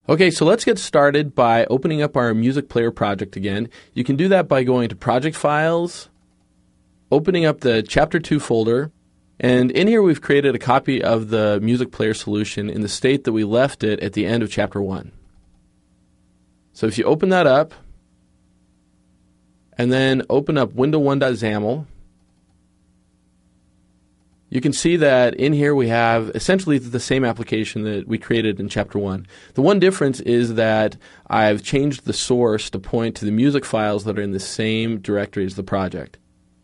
Okay, so let's get started by opening up our music player project again. You can do that by going to Project Files, opening up the Chapter 2 folder, and in here we've created a copy of the music player solution in the state that we left it at the end of Chapter 1. So if you open that up, and then open up window1.xaml, you can see that in here we have essentially the same application that we created in Chapter 1. The one difference is that I've changed the source to point to the music files that are in the same directory as the project.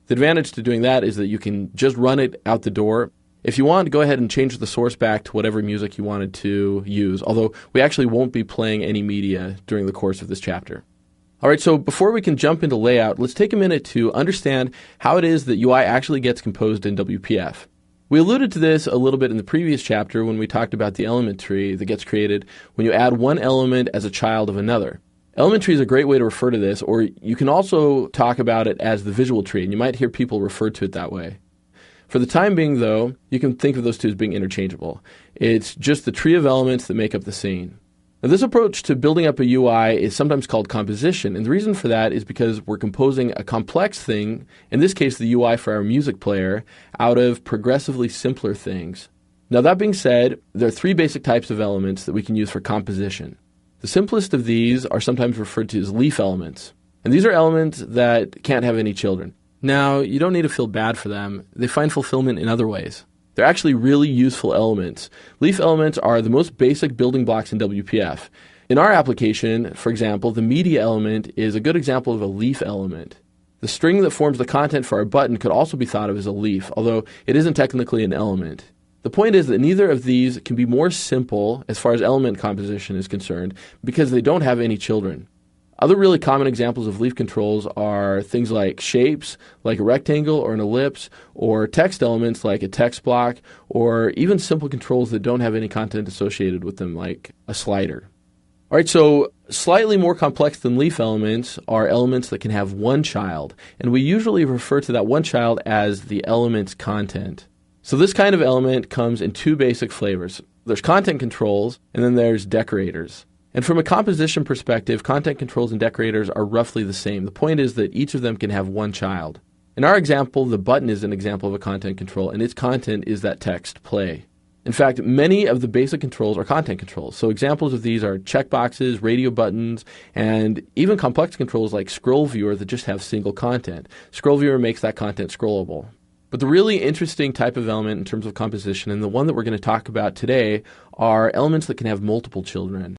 The advantage to doing that is that you can just run it out the door. If you want, go ahead and change the source back to whatever music you wanted to use, although we actually won't be playing any media during the course of this chapter. All right, so before we can jump into layout, let's take a minute to understand how it is that UI actually gets composed in WPF. We alluded to this a little bit in the previous chapter when we talked about the element tree that gets created when you add one element as a child of another. Element tree is a great way to refer to this, or you can also talk about it as the visual tree, and you might hear people refer to it that way. For the time being, though, you can think of those two as being interchangeable. It's just the tree of elements that make up the scene. Now, this approach to building up a UI is sometimes called composition, and the reason for that is because we're composing a complex thing, in this case the UI for our music player, out of progressively simpler things. Now, that being said, there are three basic types of elements that we can use for composition. The simplest of these are sometimes referred to as leaf elements, and these are elements that can't have any children. Now, you don't need to feel bad for them. They find fulfillment in other ways. They're actually really useful elements. Leaf elements are the most basic building blocks in WPF. In our application, for example, the media element is a good example of a leaf element. The string that forms the content for our button could also be thought of as a leaf, although it isn't technically an element. The point is that neither of these can be more simple as far as element composition is concerned because they don't have any children. Other really common examples of leaf controls are things like shapes, like a rectangle or an ellipse, or text elements like a text block, or even simple controls that don't have any content associated with them, like a slider. All right, so slightly more complex than leaf elements are elements that can have one child, and we usually refer to that one child as the element's content. So this kind of element comes in two basic flavors. There's content controls, and then there's decorators. And from a composition perspective, content controls and decorators are roughly the same. The point is that each of them can have one child. In our example, the button is an example of a content control, and its content is that text, play. In fact, many of the basic controls are content controls. So examples of these are checkboxes, radio buttons, and even complex controls like scroll viewer that just have single content. Scroll viewer makes that content scrollable. But the really interesting type of element in terms of composition, and the one that we're going to talk about today, are elements that can have multiple children.